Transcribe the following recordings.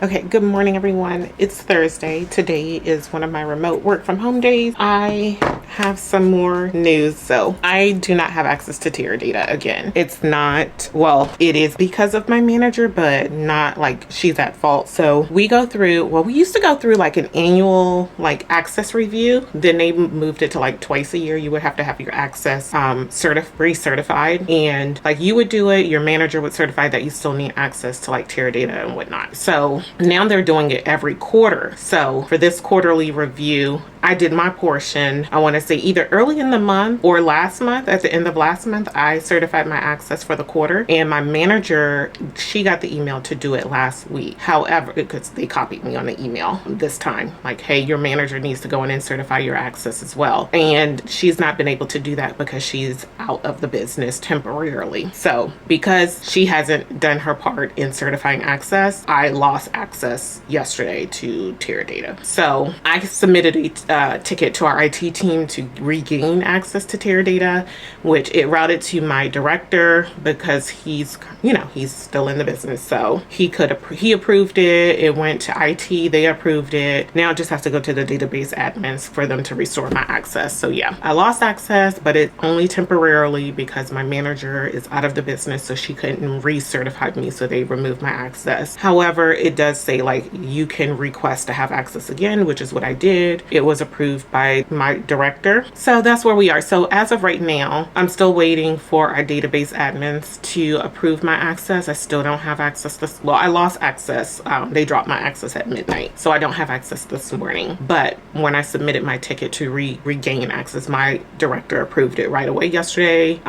Okay, good morning everyone. It's Thursday. Today is one of my remote work from home days. I have some more news. So I do not have access to Teradata again. It's not, well, it is because of my manager, but not like she's at fault. So we used to go through like an annual like access review. Then they moved it to like twice a year. You would have to have your access recertified, and like you would do it, your manager would certify that you still need access to like Teradata and whatnot. So now they're doing it every quarter. So for this quarterly review, I did my portion. I want to say either early in the month or last month, at the end of last month, I certified my access for the quarter. And my manager, she got the email to do it last week. However, because they copied me on the email this time, like, hey, your manager needs to go in and certify your access as well. And she's not been able to do that because she's out of the business temporarily. So because she hasn't done her part in certifying access, I lost access yesterday to Teradata. So I submitted a ticket to our IT team to regain access to Teradata, which it routed to my director because he's still in the business. So he approved it. It went to IT. They approved it. Now it just has to go to the database admins for them to restore my access. So yeah, I lost access, but it's only temporarily because my manager is out of the business. So she couldn't recertify me. So they removed my access. However, it does say like you can request to have access again, which is what I did. It was approved by my director. So that's where we are. So as of right now, I'm still waiting for our database admins to approve my access. I still don't have access I lost access. They dropped my access at midnight. So I don't have access this morning. But when I submitted my ticket to regain access, my director approved it right away yesterday.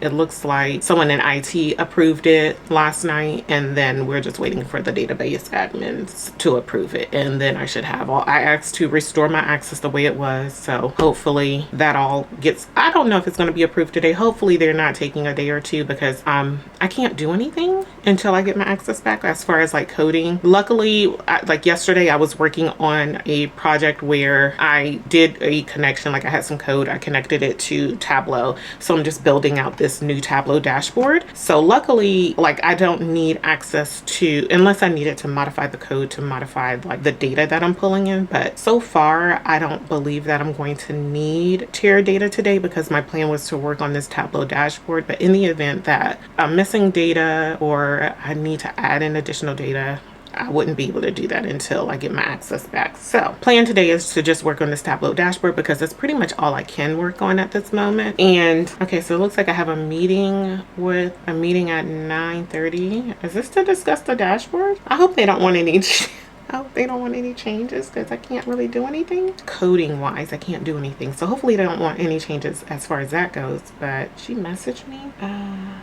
It looks like someone in IT approved it last night, and then we're just waiting for the database admins to approve it. And then I should have I asked to restore my access the way it was. So hopefully that all I don't know if it's going to be approved today. Hopefully they're not taking a day or two because I can't do anything until I get my access back as far as like coding. Luckily, like yesterday I was working on a project where I did a connection, like I had some code, I connected it to Tableau. So I'm just building out this new Tableau dashboard. So luckily, like I don't need access to, unless I needed to modify the code to modify like the data that I'm pulling in. But so far, I don't believe that I'm going to need Teradata today because my plan was to work on this Tableau dashboard. But in the event that I'm missing data or I need to add in additional data, I wouldn't be able to do that until I get my access back. So plan today is to just work on this Tableau dashboard because that's pretty much all I can work on at this moment. And okay, so it looks like I have a meeting at 9:30. Is this to discuss the dashboard? I hope they don't want any changes because I can't really do anything. Coding wise, I can't do anything. So hopefully they don't want any changes as far as that goes. But she messaged me.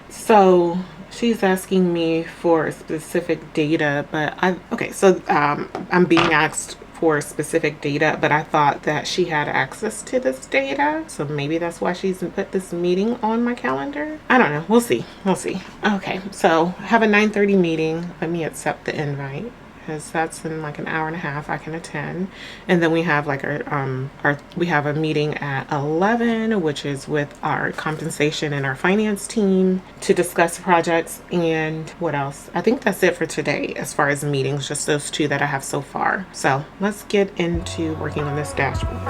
So she's asking me for specific data, but I'm being asked for specific data, but I thought that she had access to this data. So maybe that's why she's put this meeting on my calendar. I don't know. We'll see. Okay, so I have a 9:30 meeting. Let me accept the invite, because that's in like an hour and a half I can attend. And then we have like we have a meeting at 11, which is with our compensation and our finance team to discuss projects. And what else? I think that's it for today as far as meetings, just those two that I have so far. So let's get into working on this dashboard.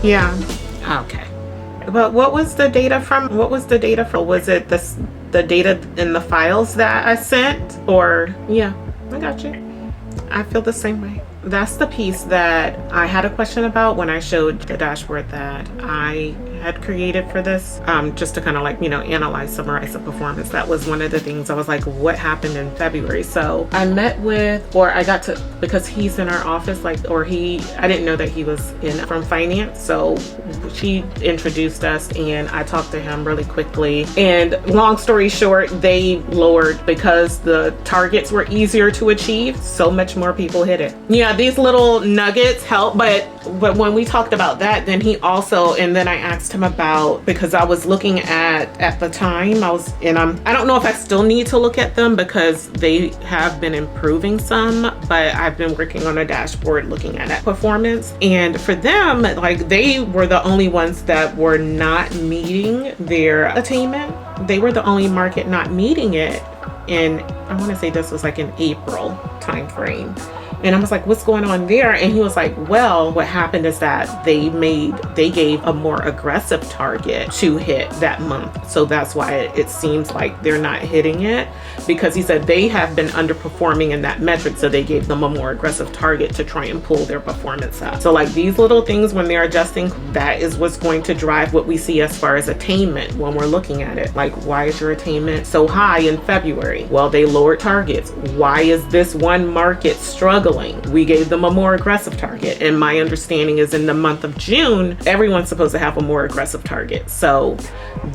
Yeah. Okay. But what was the data from? Was it the data in the files that I sent? Or yeah, I got you. I feel the same way. That's the piece that I had a question about when I showed the dashboard that I had created for this, just to kind of like, you know, analyze, summarize the performance. That was one of the things I was like, what happened in February? So I met with, or I got to, because he's in our office, like, or I didn't know that he was from finance. So she introduced us and I talked to him really quickly. And long story short, they lowered, because the targets were easier to achieve, so much more people hit it. Yeah, these little nuggets help, but when we talked about that, then he also, and then I asked him about, because I was looking at the time, I don't know if I still need to look at them because they have been improving some, but I've been working on a dashboard looking at that performance. And for them, like, they were the only ones that were not meeting their attainment. They were the only market not meeting it. And I want to say this was like an April timeframe. And I was like, what's going on there? And he was like, well, what happened is that they gave a more aggressive target to hit that month. So that's why it seems like they're not hitting it, because he said they have been underperforming in that metric. So they gave them a more aggressive target to try and pull their performance up. So like these little things, when they're adjusting, that is what's going to drive what we see as far as attainment when we're looking at it. Like, why is your attainment so high in February? Well, they lowered targets. Why is this one market struggling? We gave them a more aggressive target. And my understanding is in the month of June, everyone's supposed to have a more aggressive target. So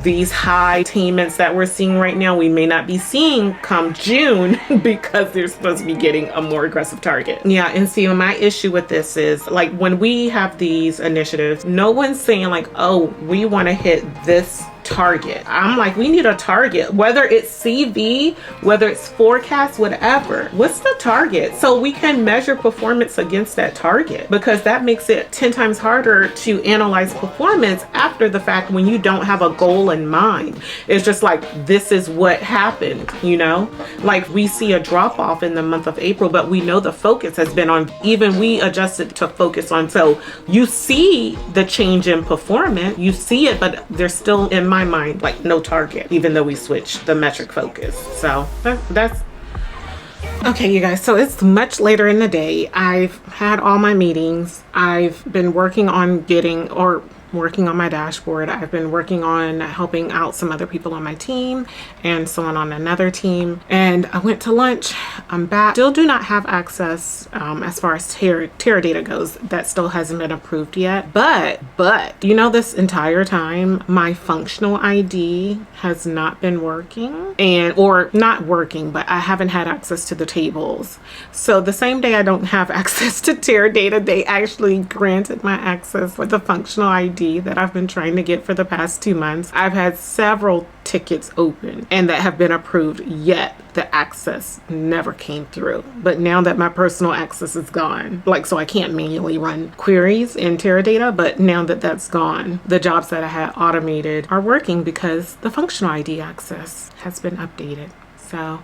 these high attainments that we're seeing right now, we may not be seeing come June because they're supposed to be getting a more aggressive target. Yeah, and see, my issue with this is, like, when we have these initiatives, no one's saying like, oh, we want to hit this target. I'm like, we need a target, whether it's CV, whether it's forecast, whatever. What's the target? So we can measure performance against that target, because that makes it 10 times harder to analyze performance after the fact when you don't have a goal in mind. It's just like, this is what happened, you know? Like, we see a drop off in the month of April, but we know the focus has been on, even we adjusted to focus on. So you see the change in performance, you see it, but there's still, in my mind, like, no target, even though we switched the metric focus. So that's okay, you guys. So it's much later in the day. I've had all my meetings. I've been working on working on my dashboard. I've been working on helping out some other people on my team and someone on another team. And I went to lunch. I'm back. Still do not have access as far as Teradata goes. That still hasn't been approved yet. But you know, this entire time, my functional ID has not been working, or not working, but I haven't had access to the tables. So the same day I don't have access to Teradata, they actually granted my access for the functional ID that I've been trying to get for the past 2 months. I've had several tickets open and that have been approved, yet the access never came through. But now that my personal access is gone, like, so I can't manually run queries in Teradata, but now that that's gone, the jobs that I had automated are working because the functional ID access has been updated. So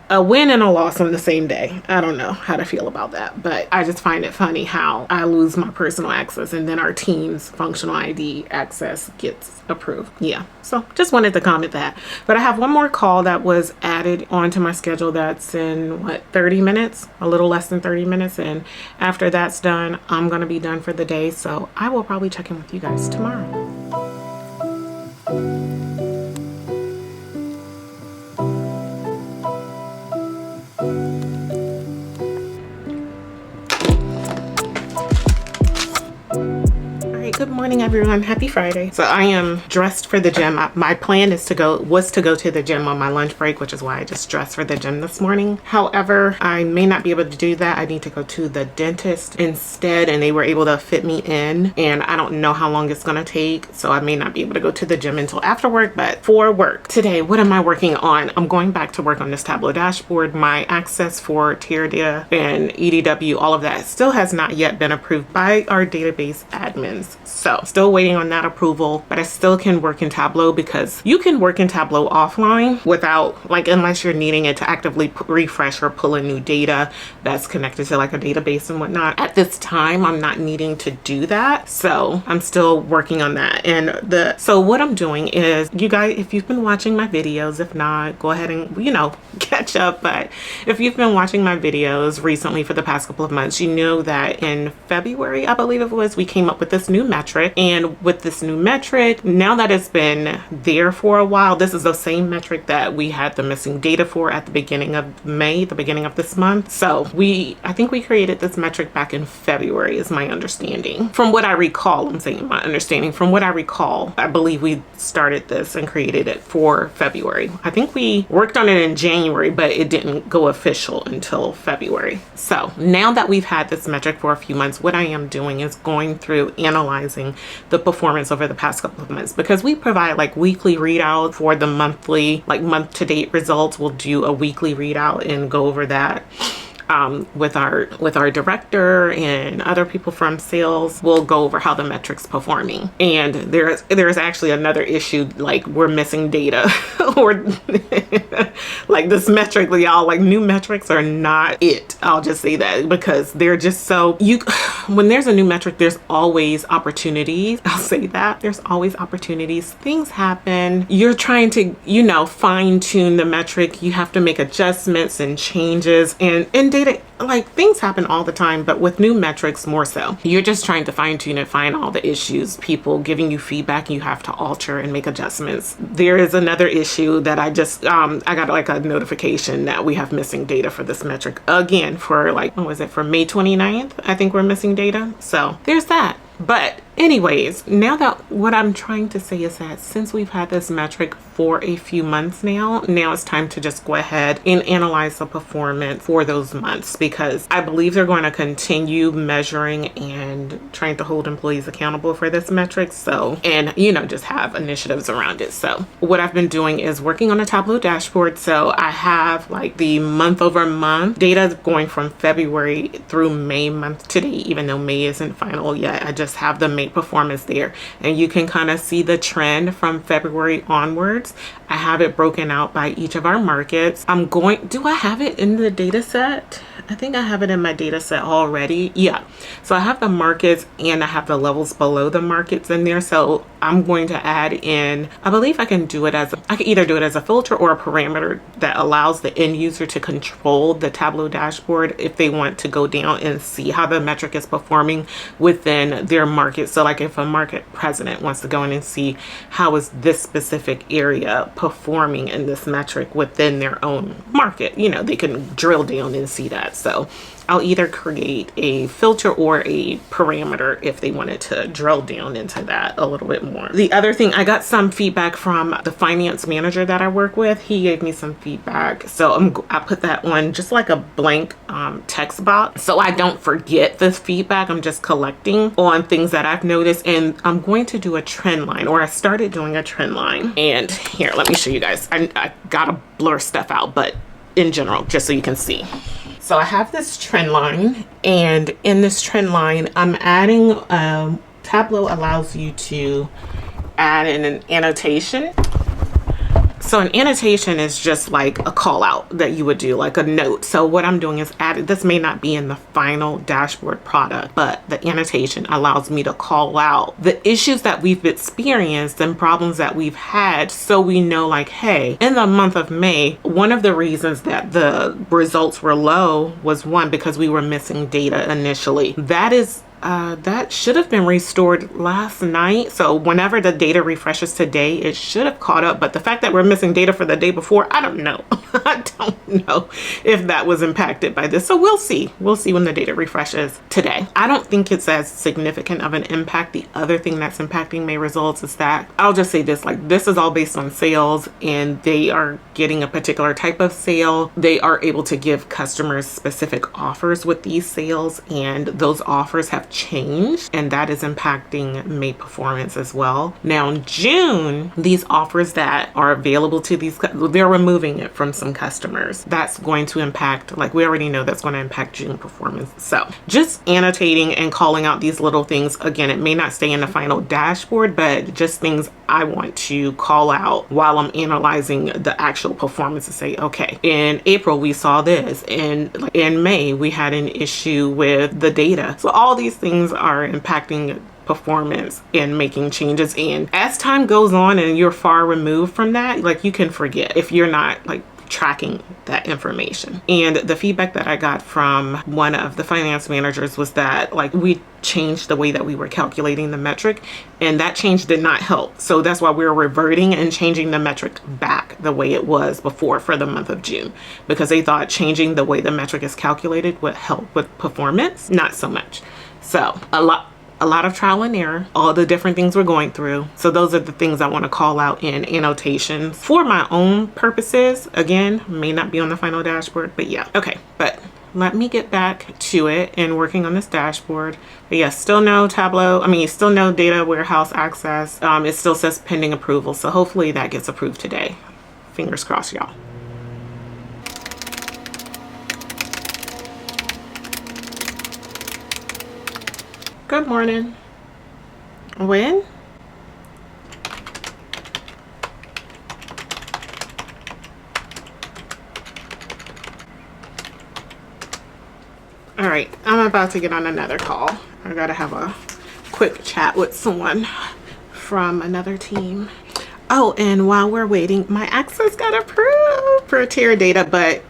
a win and a loss on the same day. I don't know how to feel about that, but I just find it funny how I lose my personal access and then our team's functional ID access gets approved. Yeah, so just wanted to comment that. But I have one more call that was added onto my schedule that's in, 30 minutes? A little less than 30 minutes. And after that's done, I'm going to be done for the day. So I will probably check in with you guys tomorrow. Good morning, everyone. Happy Friday. So I am dressed for the gym. My plan was to go to the gym on my lunch break, which is why I just dressed for the gym this morning. However, I may not be able to do that. I need to go to the dentist instead, and they were able to fit me in, and I don't know how long it's going to take, so I may not be able to go to the gym until after work. But for work today, what am I working on? I'm going back to work on this Tableau dashboard. My access for Teradata and EDW, all of that still has not yet been approved by our database admins. So still waiting on that approval, but I still can work in Tableau, because you can work in Tableau offline without, like, unless you're needing it to actively refresh or pull in new data that's connected to like a database and whatnot. At this time, I'm not needing to do that. So I'm still working on that. And so what I'm doing is, you guys, if you've been watching my videos, if not, go ahead and, catch up. But if you've been watching my videos recently for the past couple of months, you know that in February, I believe it was, we came up with this new metric. And with this new metric, now that it's been there for a while, this is the same metric that we had the missing data for at the beginning of May, the beginning of this month. So I think we created this metric back in February is my understanding. From what I recall, I'm saying my understanding, from what I recall, I believe we started this and created it for February. I think we worked on it in January, but it didn't go official until February. So now that we've had this metric for a few months, what I am doing is going through analyzing the performance over the past couple of months, because we provide like weekly readout for the monthly, like month to date results. We'll do a weekly readout and go over that. With our director and other people from sales, we'll go over how the metrics performing. And there's actually another issue, like we're missing data or like this metric, y'all, like new metrics are not it. I'll just say that, because they're just so when there's a new metric, there's always opportunities. I'll say that there's always opportunities. Things happen. You're trying to, fine tune the metric. You have to make adjustments and changes, and data, like things happen all the time, but with new metrics more so. You're just trying to fine tune and find all the issues, people giving you feedback, and you have to alter and make adjustments. There is another issue that I just, I got like a notification that we have missing data for this metric again for like, what was it, for May 29th? I think we're missing data. So there's that. But anyways, now that what I'm trying to say is that since we've had this metric for a few months now it's time to just go ahead and analyze the performance for those months, because I believe they're going to continue measuring and trying to hold employees accountable for this metric. So, and just have initiatives around it. So what I've been doing is working on a Tableau dashboard. So I have like the month over month data going from February through May month to date, even though May isn't final yet. I just have the May performance there, and you can kind of see the trend from February onwards. I have it broken out by each of our markets. Do I have it in the data set? I think I have it in my data set already. Yeah. So I have the markets and I have the levels below the markets in there. So I'm going to add in, I believe I can either do it as a filter or a parameter that allows the end user to control the Tableau dashboard if they want to go down and see how the metric is performing within their market. So like if a market president wants to go in and see how is this specific area performing in this metric within their own market, they can drill down and see that. So I'll either create a filter or a parameter if they wanted to drill down into that a little bit more. The other thing, I got some feedback from the finance manager that I work with. He gave me some feedback. So I put that on just like a blank text box, so I don't forget this feedback. I'm just collecting on things that I've noticed, and I'm going to do a trend line, or I started doing a trend line. And here, let me show you guys. I gotta blur stuff out, but in general, just so you can see. So I have this trend line, and in this trend line, I'm adding, Tableau allows you to add in an annotation. So an annotation is just like a call out that you would do, like a note. So what I'm doing is this may not be in the final dashboard product, but the annotation allows me to call out the issues that we've experienced and problems that we've had. So we know like, hey, in the month of May, one of the reasons that the results were low was because we were missing data initially. That should have been restored last night. So whenever the data refreshes today, it should have caught up. But the fact that we're missing data for the day before, I don't know. I don't know if that was impacted by this. So we'll see. We'll see when the data refreshes today. I don't think it's as significant of an impact. The other thing that's impacting May results is that, I'll just say this, like this is all based on sales, and they are getting a particular type of sale. They are able to give customers specific offers with these sales, and those offers have changed, and that is impacting May performance as well. Now in June, these offers that are available to these, they're removing it from some customers. That's going to impact, like we already know that's going to impact June performance. So just annotating and calling out these little things. Again, it may not stay in the final dashboard, but just things I want to call out while I'm analyzing the actual performance to say, okay, in April we saw this, and in May we had an issue with the data. So all these things are impacting performance and making changes. And as time goes on and you're far removed from that, like you can forget if you're not like tracking that information. And the feedback that I got from one of the finance managers was that like we changed the way that we were calculating the metric, and that change did not help. So that's why we're reverting and changing the metric back the way it was before for the month of June, because they thought changing the way the metric is calculated would help with performance. Not so much. So a lot of trial and error, all the different things we're going through. So those are the things I want to call out in annotations for my own purposes. Again, may not be on the final dashboard, but yeah. Okay, but let me get back to it and working on this dashboard. But yes, still no Tableau. I mean, still no data warehouse access. It still says pending approval. So hopefully that gets approved today. Fingers crossed, y'all. Good morning. When? All right, I'm about to get on another call. I gotta have a quick chat with someone from another team. Oh, and while we're waiting, my access got approved for Teradata, but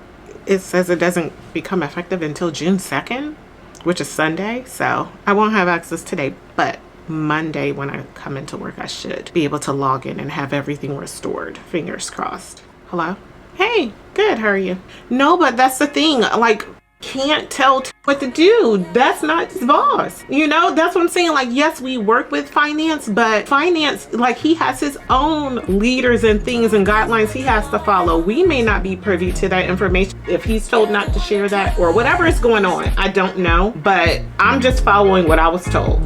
it says it doesn't become effective until June 2nd. Which is Sunday, so I won't have access today, but Monday when I come into work, I should be able to log in and have everything restored. Fingers crossed. Hello? Hey, good, how are you? No, but that's the thing, like, can't tell what to do. That's not his boss. You know, that's what I'm saying. Like, yes, we work with finance, but finance, like, he has his own leaders and things and guidelines he has to follow. We may not be privy to that information if he's told not to share that or whatever is going on. I don't know, but I'm just following what I was told.